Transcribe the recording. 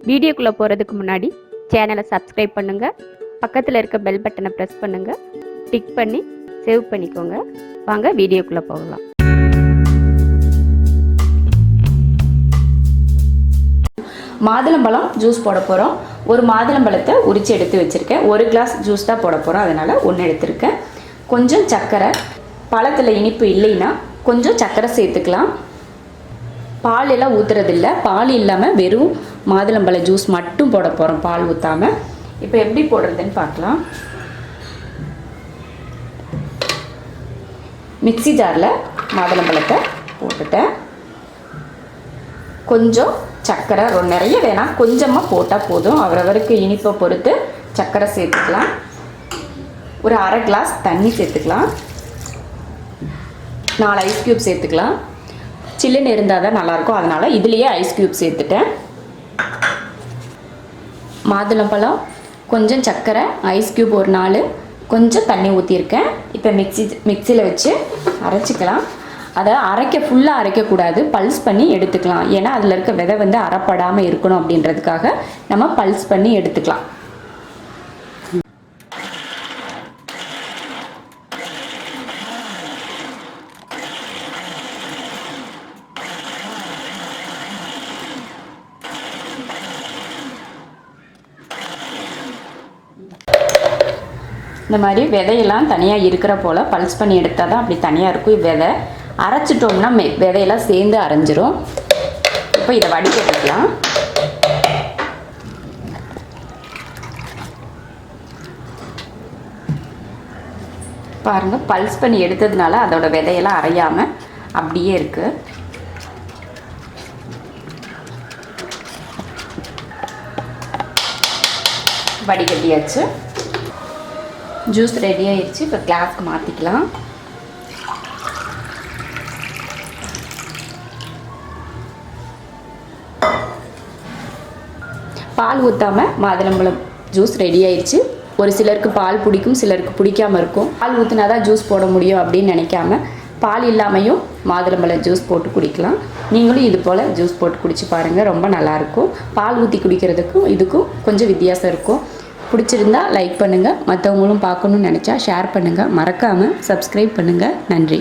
வீடியோக்குள்ளே போகிறதுக்கு முன்னாடி சேனலை சப்ஸ்கிரைப் பண்ணுங்கள், பக்கத்தில் இருக்க பெல் பட்டனை ப்ரெஸ் பண்ணுங்கள், டிக் பண்ணி சேவ் பண்ணிக்கோங்க. வாங்க வீடியோக்குள்ளே போகலாம். மாதுளம்பழம் ஜூஸ் போட போகிறோம். ஒரு மாதுளம்பழத்தை உரித்து எடுத்து வச்சுருக்கேன். ஒரு கிளாஸ் ஜூஸ் தான் போட போகிறோம், அதனால் ஒன்று எடுத்திருக்கேன். கொஞ்சம் சர்க்கரை, பழத்தில் இனிப்பு இல்லைன்னா கொஞ்சம் சர்க்கரை சேர்த்துக்கலாம். பால் எல்லாம் ஊற்றுறதில்ல, பால் இல்லாமல் வெறும் மாதுளம்பழ ஜூஸ் மட்டும் போட போகிறோம், பால் ஊற்றாமல். இப்போ எப்படி போடுறதுன்னு பார்க்கலாம். மிக்ஸி ஜாரில் மாதுளம்பழத்தை போட்டுட்டேன். கொஞ்சம் சர்க்கரை, நிறைய வேணாம், கொஞ்சமாக போட்டால் போதும். அவரவருக்கு இனிப்பை பொறுத்து சர்க்கரை சேர்த்துக்கலாம். ஒரு அரை கிளாஸ் தண்ணி சேர்த்துக்கலாம். 4 ஐஸ் க்யூப் சேர்த்துக்கலாம். சில்லுன்னு இருந்தால் தான் நல்லாயிருக்கும், அதனால் இதுலேயே ஐஸ் க்யூப் சேர்த்துட்டேன். மாதுளம்பழம், கொஞ்சம் சர்க்கரை, ஐஸ் க்யூப் ஒரு 4, கொஞ்சம் தண்ணி ஊற்றிருக்கேன். இப்போ மிக்சியில் வச்சு அரைச்சிக்கலாம். அதை ஃபுல்லாக அரைக்கக்கூடாது, பல்ஸ் பண்ணி எடுத்துக்கலாம். ஏன்னா அதில் இருக்க விதை அரைப்படாமல் இருக்கணும் அப்படின்றதுக்காக நம்ம பல்ஸ் பண்ணி எடுத்துக்கலாம். இந்த மாதிரி விதையெல்லாம் தனியாக இருக்கிற போல் பல்ஸ் பண்ணி எடுத்தால் தான் அப்படி தனியாக இருக்கும். விதை அரைச்சிட்டோம்னா விதையெல்லாம் சேர்ந்து அரைஞ்சிரும். இப்போ இதை வடிகட்டிக்கலாம். பாருங்கள், பல்ஸ் பண்ணி எடுத்ததுனால அதோட விதையெல்லாம் அரையாமல் அப்படியே இருக்குது. வடிகட்டியாச்சு. ஜூஸ் ரெடி ஆயிடுச்சு. இப்போ கிளாஸ்க்கு மாற்றிக்கலாம். பால் ஊற்றாமல் மாதுளம்பழம் ஜூஸ் ரெடி ஆயிடுச்சு. ஒரு சிலருக்கு பால் பிடிக்கும், சிலருக்கு பிடிக்காமல் இருக்கும். பால் ஊற்றினா தான் ஜூஸ் போட முடியும் அப்படின்னு நினைக்காம பால் இல்லாமையும் மாதுளம்பழம் ஜூஸ் போட்டு குடிக்கலாம். நீங்களும் இது போல் ஜூஸ் போட்டு குடிச்சு பாருங்கள், ரொம்ப நல்லாயிருக்கும். பால் ஊற்றி குடிக்கிறதுக்கும் இதுக்கும் கொஞ்சம் வித்தியாசம் இருக்கும். பிடிச்சிருந்தா லைக் பண்ணுங்கள், மற்றவங்களும் பார்க்கணுன்னு நினச்சா ஷேர் பண்ணுங்கள், மறக்காமல் சப்ஸ்கிரைப் பண்ணுங்கள். நன்றி.